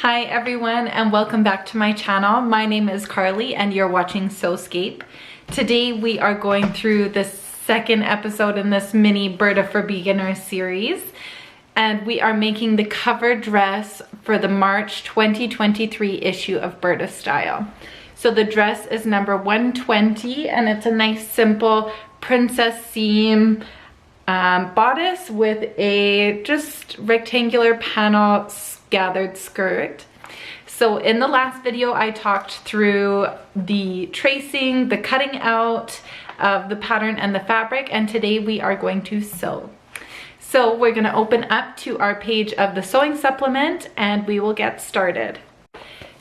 Hi everyone and welcome back to my channel. My name is Carly and you're watching Sewscape. Today we are going through the second episode in this mini Burda for Beginners series, and we are making the cover dress for the March 2023 issue of Burda Style. So the dress is number 120 and it's a nice simple princess seam bodice with a just rectangular panel gathered skirt. So in the last video I talked through the tracing, the cutting out of the pattern and the fabric, and today we are going to sew. So we're going to open up to our page of the sewing supplement and we will get started.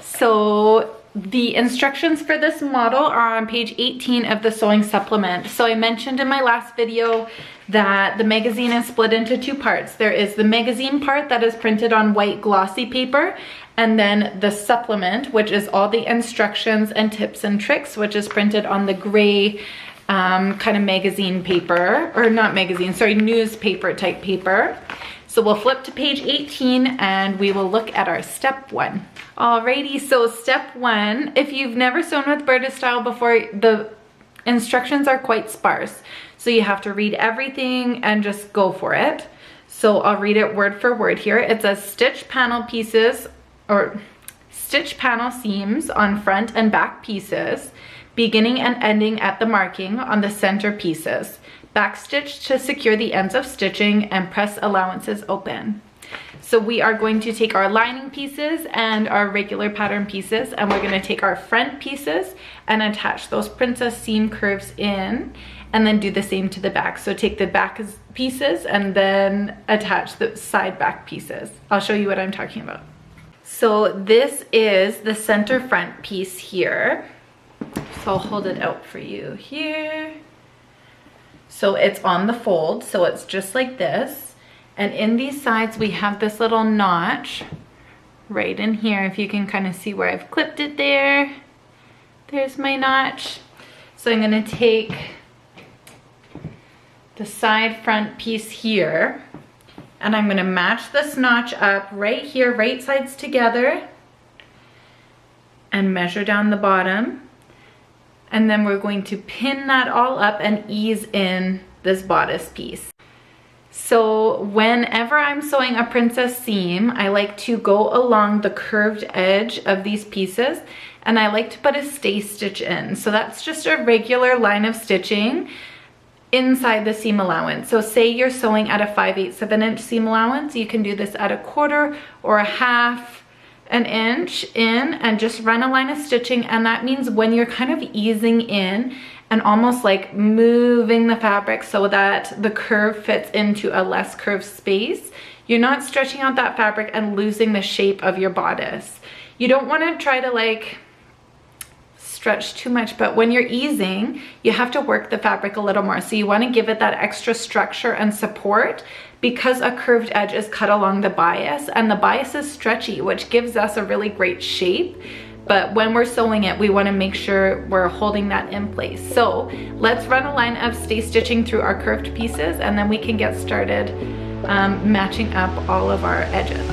So the instructions for this model are on page 18 of the sewing supplement. So I mentioned in my last video that the magazine is split into two parts. There is the magazine part that is printed on white glossy paper, and then the supplement, which is all the instructions and tips and tricks, which is printed on the gray kind of magazine paper, or not magazine, sorry, newspaper type paper. So we'll flip to page 18 and we will look at our step one. Alrighty, so step one, if you've never sewn with Burda Style before, the instructions are quite sparse. So you have to read everything and just go for it. So I'll read it word for word here. It says stitch panel pieces, or stitch panel seams on front and back pieces, beginning and ending at the marking on the center pieces. Backstitch to secure the ends of stitching and press allowances open. So we are going to take our lining pieces and our regular pattern pieces, and we're going to take our front pieces and attach those princess seam curves in, and then do the same to the back. So take the back pieces and then attach the side back pieces. I'll show you what I'm talking about. So this is the center front piece here. So I'll hold it out for you here. So it's on the fold, so it's just like this. And in these sides we have this little notch right in here. If you can kind of see where I've clipped it there. There's my notch. So I'm going to take the side front piece here and I'm going to match this notch up right here, right sides together, and measure down the bottom. And then we're going to pin that all up and ease in this bodice piece. So whenever I'm sewing a princess seam, I like to go along the curved edge of these pieces and I like to put a stay stitch in. So that's just a regular line of stitching inside the seam allowance. So say you're sewing at a 5/8 of an inch seam allowance, you can do this at a 1/4 or a 1/2 an inch in and just run a line of stitching. And that means when you're kind of easing in and almost like moving the fabric so that the curve fits into a less curved space, you're not stretching out that fabric and losing the shape of your bodice. You don't want to try to like stretch too much, but when you're easing, you have to work the fabric a little more. So you want to give it that extra structure and support, because a curved edge is cut along the bias and the bias is stretchy, which gives us a really great shape. But when we're sewing it, we want to make sure we're holding that in place. So let's run a line of stay stitching through our curved pieces and then we can get started matching up all of our edges.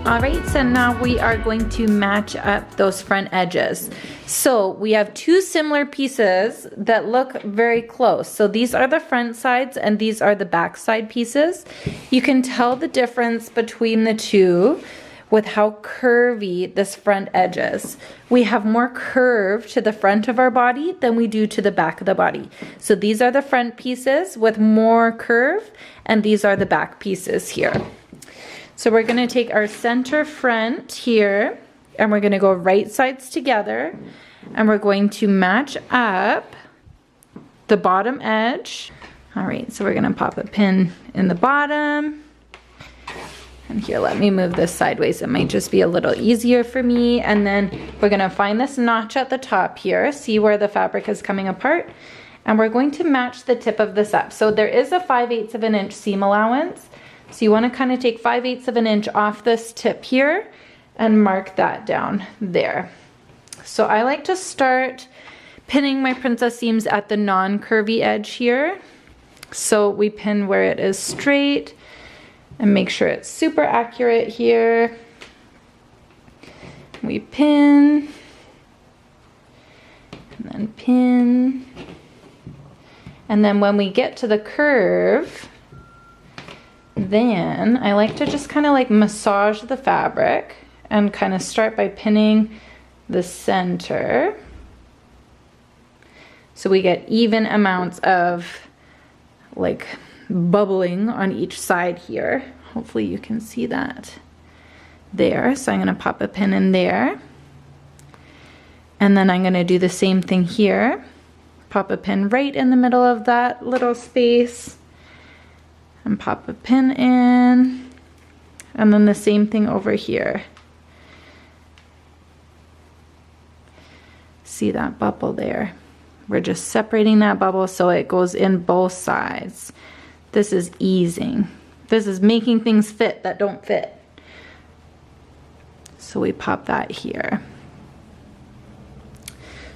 Alright, so now we are going to match up those front edges. So we have two similar pieces that look very close. So these are the front sides and these are the back side pieces. You can tell the difference between the two with how curvy this front edge is. We have more curve to the front of our body than we do to the back of the body. So these are the front pieces with more curve, and these are the back pieces here. So we're going to take our center front here and we're going to go right sides together and we're going to match up the bottom edge. All right, so we're going to pop a pin in the bottom. And here, let me move this sideways. It might just be a little easier for me. And then we're going to find this notch at the top here. See where the fabric is coming apart. And we're going to match the tip of this up. So there is a 5/8 of an inch seam allowance. So you want to kind of take 5/8 of an inch off this tip here and mark that down there. So I like to start pinning my princess seams at the non-curvy edge here. So we pin where it is straight and make sure it's super accurate here. We pin and then pin. And then when we get to the curve, then I like to just kind of like massage the fabric and kind of start by pinning the center. So we get even amounts of like bubbling on each side here. Hopefully you can see that there. So I'm going to pop a pin in there. And then I'm going to do the same thing here. Pop a pin right in the middle of that little space. And pop a pin in. And then the same thing over here. See that bubble there? We're just separating that bubble so it goes in both sides. This is easing. This is making things fit that don't fit. So we pop that here.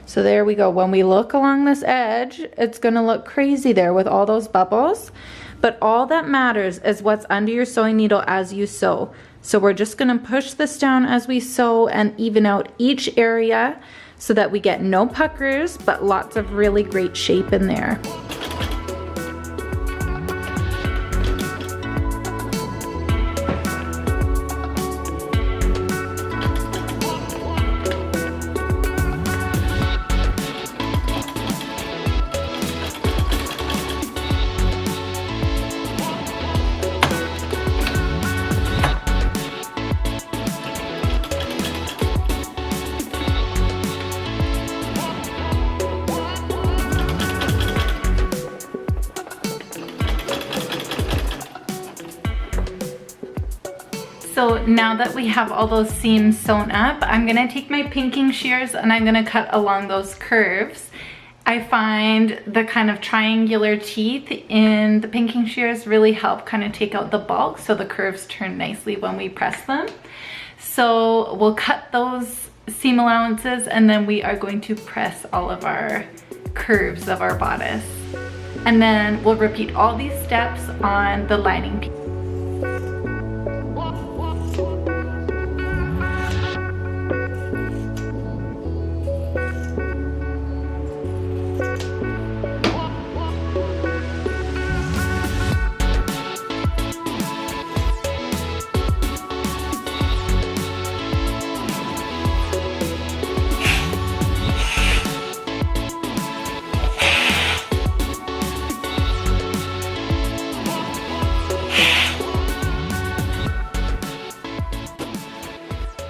So there we go. When we look along this edge, it's gonna look crazy there with all those bubbles. But all that matters is what's under your sewing needle as you sew. So we're just gonna push this down as we sew and even out each area so that we get no puckers, but lots of really great shape in there. So now that we have all those seams sewn up, I'm gonna take my pinking shears and I'm gonna cut along those curves. I find the kind of triangular teeth in the pinking shears really help kind of take out the bulk so the curves turn nicely when we press them. So we'll cut those seam allowances and then we are going to press all of our curves of our bodice. And then we'll repeat all these steps on the lining piece.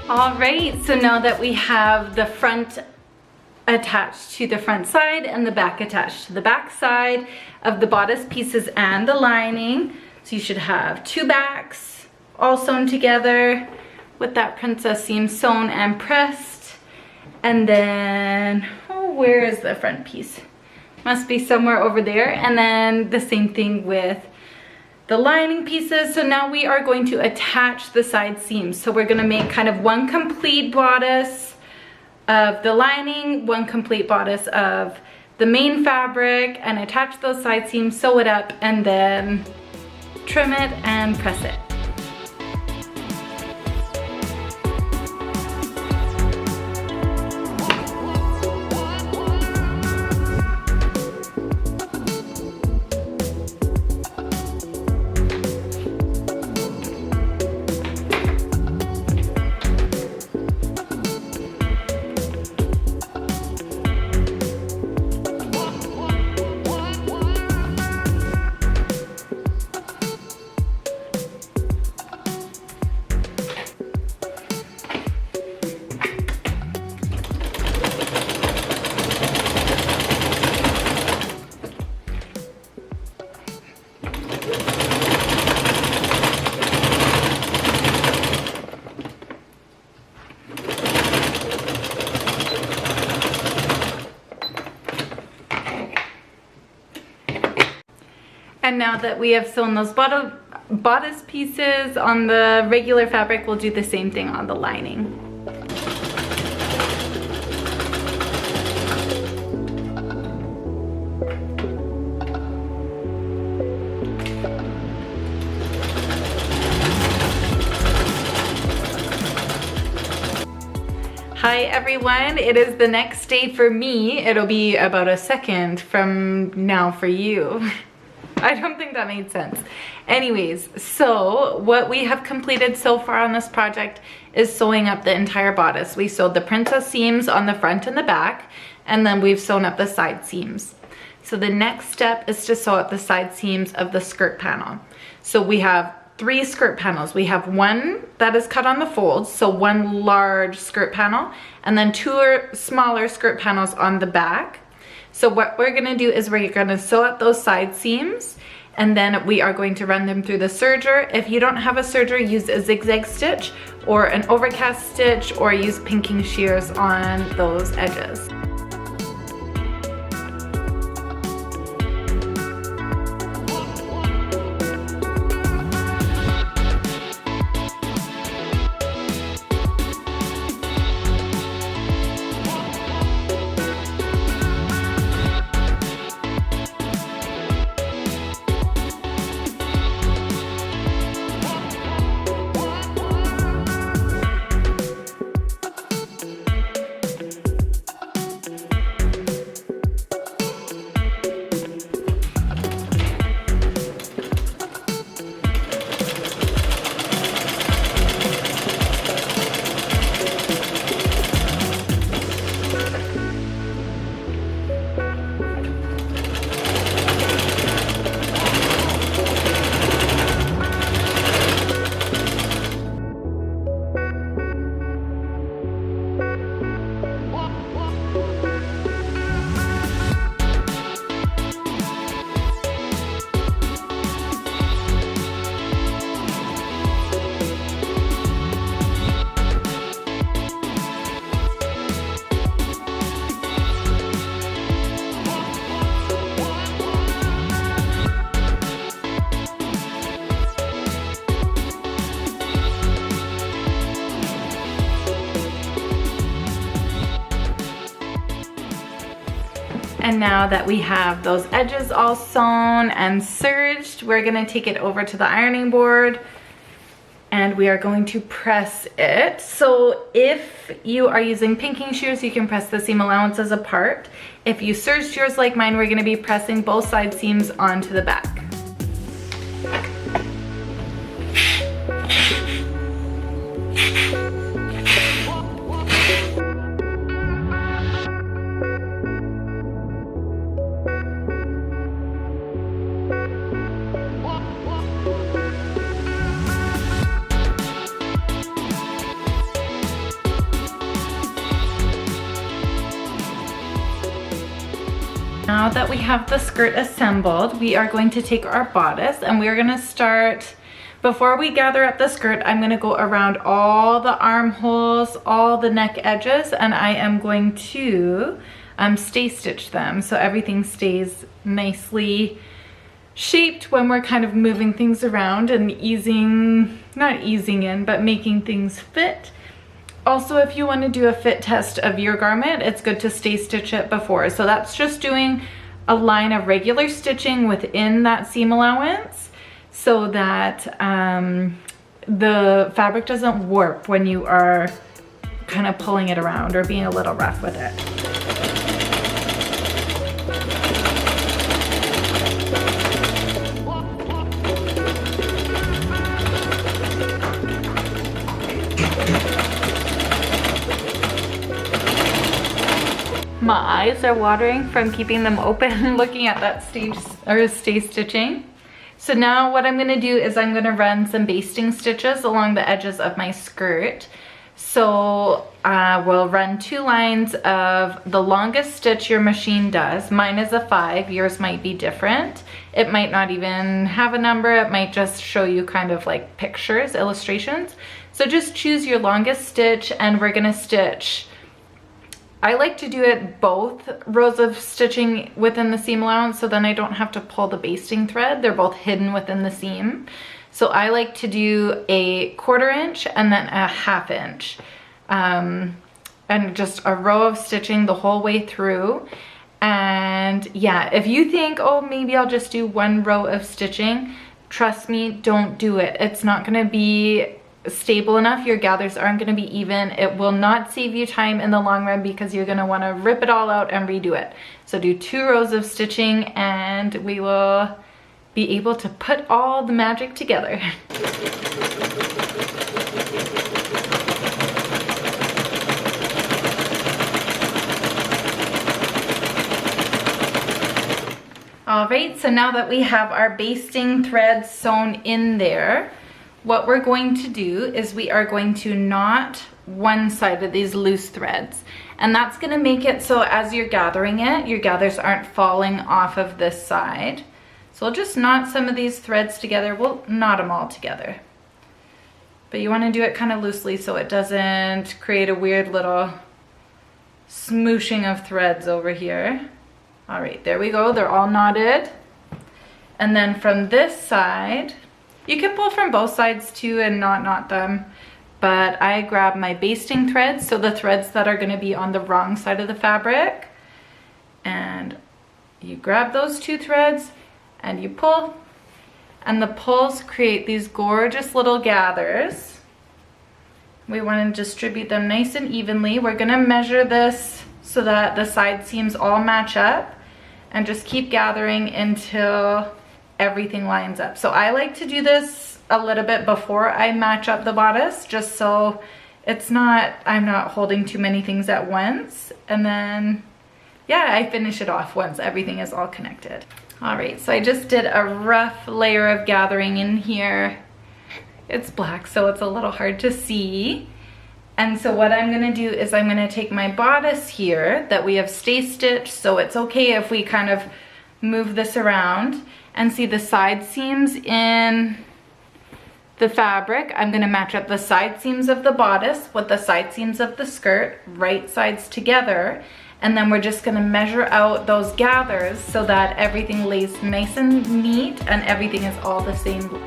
All right, so now that we have the front attached to the front side and the back attached to the back side of the bodice pieces and the lining, so you should have two backs all sewn together with that princess seam sewn and pressed. And then, oh, where is the front piece? Must be somewhere over there. And then the same thing with the lining pieces. So now we are going to attach the side seams. So we're gonna make kind of one complete bodice of the lining, one complete bodice of the main fabric, and attach those side seams, sew it up, and then trim it and press it. And now that we have sewn those bodice pieces on the regular fabric, we'll do the same thing on the lining. Hi everyone, it is the next day for me. It'll be about a second from now for you. I don't think that made sense. Anyways, so what we have completed so far on this project is sewing up the entire bodice. We sewed the princess seams on the front and the back, and then we've sewn up the side seams. So the next step is to sew up the side seams of the skirt panel. So we have 3 skirt panels. We have one that is cut on the folds, so one large skirt panel, and then 2 smaller skirt panels on the back. So what we're gonna do is we're gonna sew up those side seams, and then we are going to run them through the serger. If you don't have a serger, use a zigzag stitch or an overcast stitch, or use pinking shears on those edges. And now that we have those edges all sewn and serged, we're gonna take it over to the ironing board and we are going to press it. So if you are using pinking shears, you can press the seam allowances apart. If you serged yours like mine, we're gonna be pressing both side seams onto the back. Now that we have the skirt assembled, we are going to take our bodice and we're gonna start, before we gather up the skirt, I'm gonna go around all the armholes, all the neck edges, and I am going to stay stitch them so everything stays nicely shaped when we're kind of moving things around and not easing in, but making things fit. Also, if you want to do a fit test of your garment, it's good to stay stitch it before. So that's just doing a line of regular stitching within that seam allowance so that the fabric doesn't warp when you are kind of pulling it around or being a little rough with it. My eyes are watering from keeping them open looking at that stay stitching. So now what I'm gonna do is I'm gonna run some basting stitches along the edges of my skirt. So we'll run 2 lines of the longest stitch your machine does. Mine is a 5, yours might be different. It might not even have a number, it might just show you kind of like pictures, illustrations. So just choose your longest stitch and we're gonna stitch. I like to do it both rows of stitching within the seam allowance so then I don't have to pull the basting thread. They're both hidden within the seam. So I like to do a 1/4 inch and then a 1/2 inch. And just a row of stitching the whole way through. And yeah, if you think, oh, maybe I'll just do 1 row of stitching, trust me, don't do it. It's not gonna be stable enough. Your gathers aren't gonna be even. It will not save you time in the long run because you're gonna wanna rip it all out and redo it. So do 2 rows of stitching and we will be able to put all the magic together. All right, so now that we have our basting threads sewn in there, what we're going to do is we are going to knot one side of these loose threads. And that's gonna make it so as you're gathering it, your gathers aren't falling off of this side. So we'll just knot some of these threads together. We'll knot them all together. But you wanna do it kind of loosely so it doesn't create a weird little smooshing of threads over here. All right, there we go, they're all knotted. And then from this side, you can pull from both sides too and not knot them, but I grab my basting threads, so the threads that are gonna be on the wrong side of the fabric, and you grab those 2 threads and you pull, and the pulls create these gorgeous little gathers. We wanna distribute them nice and evenly. We're gonna measure this so that the side seams all match up, and just keep gathering until everything lines up. So I like to do this a little bit before I match up the bodice, just so I'm not holding too many things at once. And then, yeah, I finish it off once everything is all connected. All right, so I just did a rough layer of gathering in here. It's black, so it's a little hard to see. And so what I'm gonna do is I'm gonna take my bodice here that we have stay stitched, so it's okay if we kind of move this around, and see the side seams in the fabric. I'm gonna match up the side seams of the bodice with the side seams of the skirt, right sides together, and then we're just gonna measure out those gathers so that everything lays nice and neat and everything is all the same.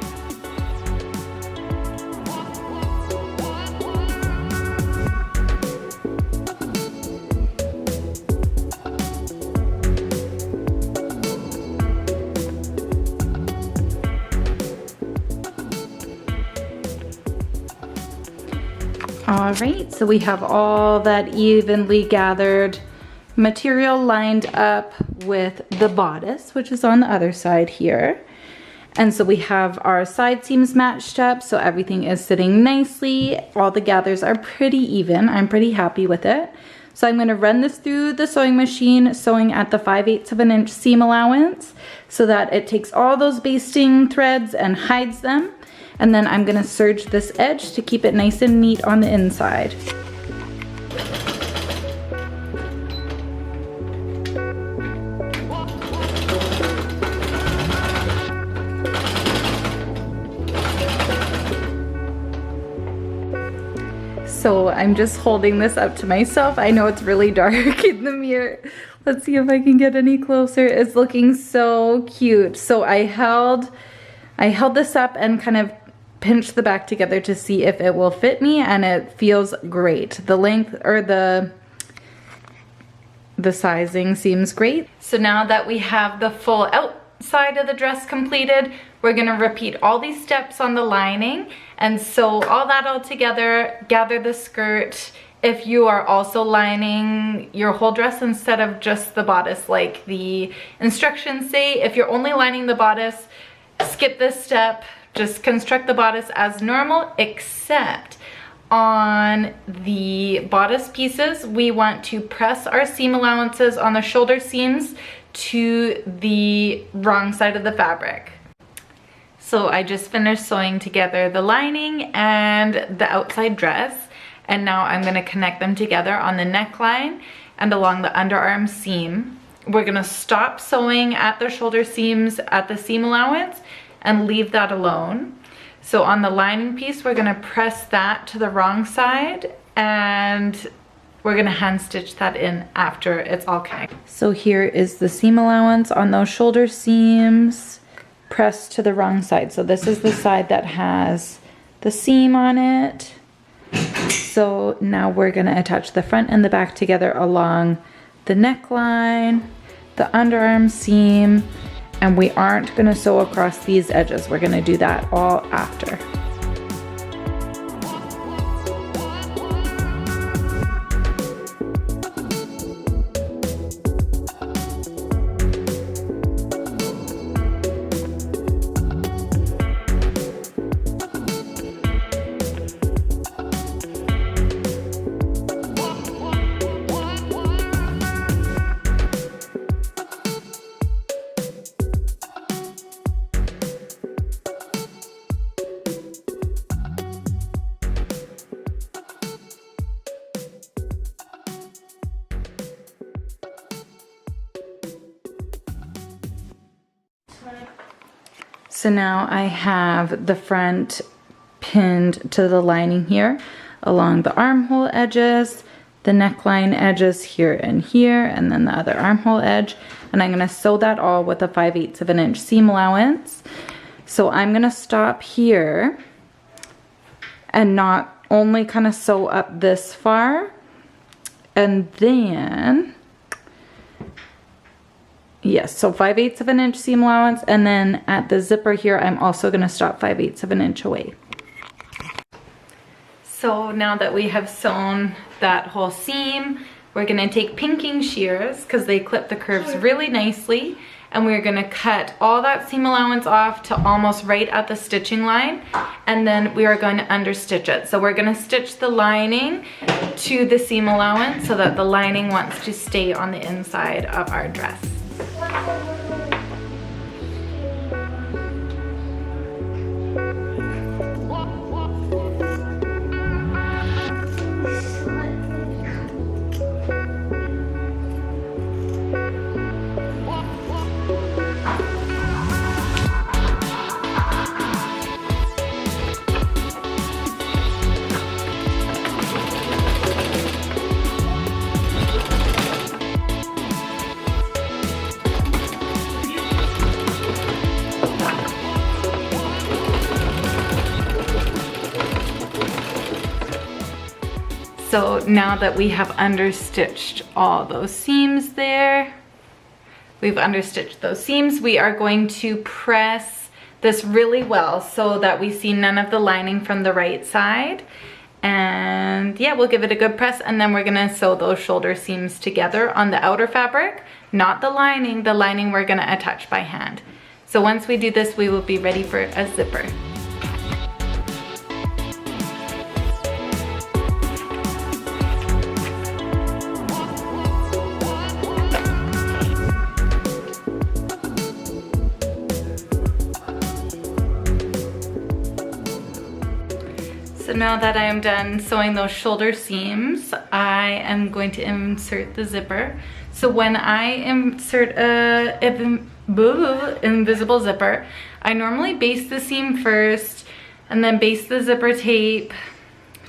All right, so we have all that evenly gathered material lined up with the bodice, which is on the other side here. And so we have our side seams matched up, so everything is sitting nicely. All the gathers are pretty even. I'm pretty happy with it. So I'm gonna run this through the sewing machine, sewing at the 5/8 of an inch seam allowance so that it takes all those basting threads and hides them. And then I'm gonna serge this edge to keep it nice and neat on the inside. So I'm just holding this up to myself. I know it's really dark in the mirror. Let's see if I can get any closer. It's looking so cute. So I held this up and kind of pinched the back together to see if it will fit me, and it feels great. The length or the sizing seems great. So now that we have the full outside of the dress completed, we're gonna repeat all these steps on the lining and sew all that all together, gather the skirt. If you are also lining your whole dress instead of just the bodice like the instructions say, if you're only lining the bodice, skip this step. Just construct the bodice as normal, except on the bodice pieces, we want to press our seam allowances on the shoulder seams to the wrong side of the fabric. So I just finished sewing together the lining and the outside dress, and now I'm gonna connect them together on the neckline and along the underarm seam. We're gonna stop sewing at the shoulder seams at the seam allowance and leave that alone. So on the lining piece, we're gonna press that to the wrong side and we're gonna hand stitch that in after it's all connected. So here is the seam allowance on those shoulder seams. pressed to the wrong side. So this is the side that has the seam on it. So now we're going to attach the front and the back together along the neckline, the underarm seam, and we aren't going to sew across these edges. We're going to do that all after. So now I have the front pinned to the lining here along the armhole edges, the neckline edges here and here, and then the other armhole edge. And I'm going to sew that all with a 5/8 of an inch seam allowance. So I'm going to stop here and not only kind of sew up this far, and then yes, so 5/8 of an inch seam allowance, and then at the zipper here, I'm also going to stop 5/8 of an inch away. So now that we have sewn that whole seam, we're going to take pinking shears because they clip the curves really nicely, and we're going to cut all that seam allowance off to almost right at the stitching line, and then we are going to understitch it. So we're going to stitch the lining to the seam allowance so that the lining wants to stay on the inside of our dress. So now that we have understitched all those seams there, we've understitched those seams, we are going to press this really well so that we see none of the lining from the right side. And yeah, we'll give it a good press, and then we're gonna sew those shoulder seams together on the outer fabric, not the lining. The lining we're gonna attach by hand. So once we do this, we will be ready for a zipper. So now that I am done sewing those shoulder seams, I am going to insert the zipper. So when I insert a invisible zipper, I normally baste the seam first and then baste the zipper tape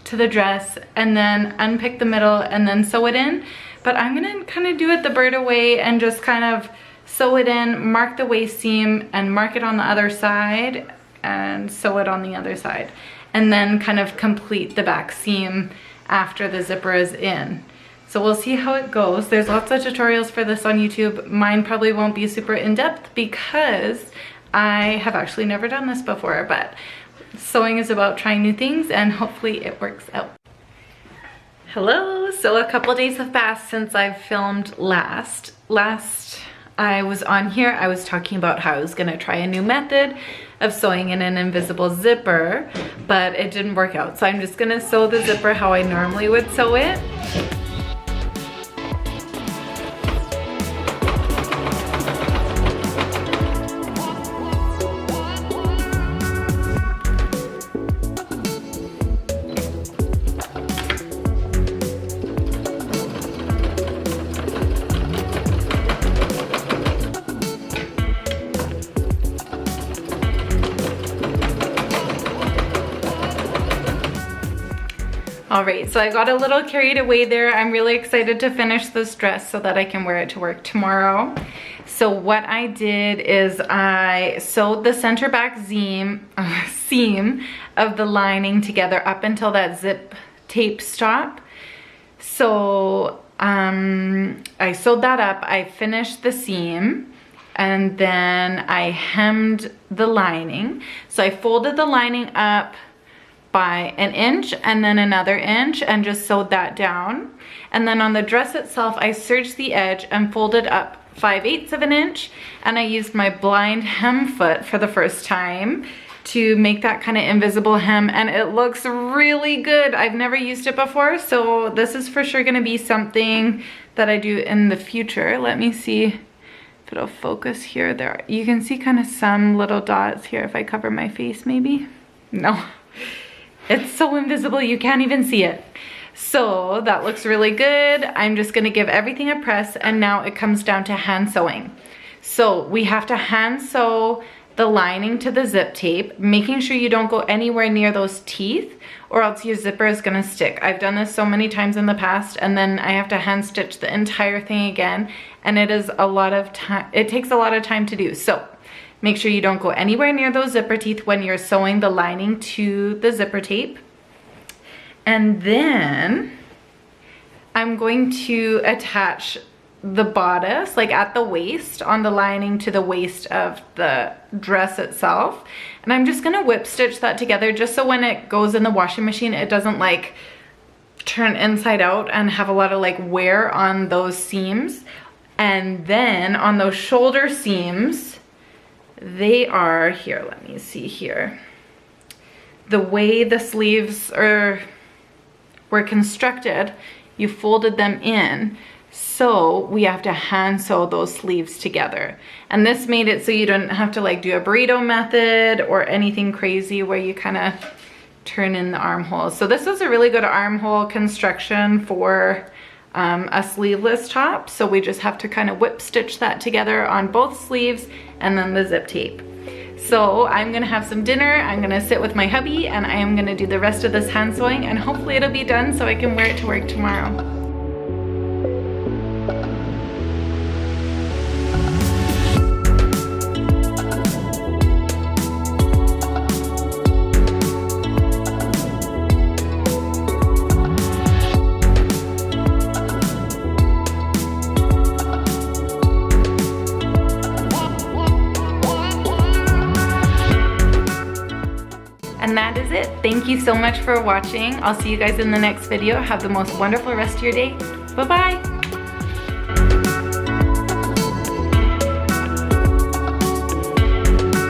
to the dress and then unpick the middle and then sew it in. But I'm gonna kind of do it the Burda way and just kind of sew it in, mark the waist seam and mark it on the other side and sew it on the other side. And then kind of complete the back seam after the zipper is in. So we'll see how it goes. There's lots of tutorials for this on YouTube. Mine probably won't be super in-depth because I have actually never done this before, but sewing is about trying new things and hopefully it works out. Hello, so a couple days have passed since I've filmed last. I was on here, I was talking about how I was gonna try a new method of sewing in an invisible zipper, but it didn't work out. So I'm just gonna sew the zipper how I normally would sew it. All right, so I got a little carried away there. I'm really excited to finish this dress so that I can wear it to work tomorrow. So what I did is I sewed the center back seam of the lining together up until that zip tape stop. So I sewed that up, I finished the seam, and then I hemmed the lining. So I folded the lining up by 1 inch and then another inch and just sewed that down. And then on the dress itself, I serged the edge and folded up 5/8 of an inch, and I used my blind hem foot for the first time to make that kind of invisible hem, and it looks really good. I've never used it before, so this is for sure gonna be something that I do in the future. Let me see if it'll focus here. There, you can see kind of some little dots here if I cover my face maybe. No. It's so invisible you can't even see it. So that looks really good. I'm just gonna give everything a press, and now it comes down to hand sewing. So we have to hand sew the lining to the zip tape, making sure you don't go anywhere near those teeth or else your zipper is gonna stick. I've done this so many times in the past, and then I have to hand stitch the entire thing again, and it is a lot of time. It takes a lot of time to do. So make sure you don't go anywhere near those zipper teeth when you're sewing the lining to the zipper tape. And then I'm going to attach the bodice, like at the waist, on the lining to the waist of the dress itself. And I'm just gonna whip stitch that together just so when it goes in the washing machine, it doesn't like turn inside out and have a lot of like wear on those seams. And then on those shoulder seams, they are here, let me see here. The way the sleeves were constructed, you folded them in. So we have to hand sew those sleeves together. And this made it so you don't have to like do a burrito method or anything crazy where you kind of turn in the armholes. So this is a really good armhole construction for a sleeveless top. So we just have to kind of whip stitch that together on both sleeves and then the zip tape. So I'm gonna have some dinner, I'm gonna sit with my hubby, and I am gonna do the rest of this hand sewing, and hopefully it'll be done so I can wear it to work tomorrow. And that is it. Thank you so much for watching. I'll see you guys in the next video. Have the most wonderful rest of your day. Bye-bye.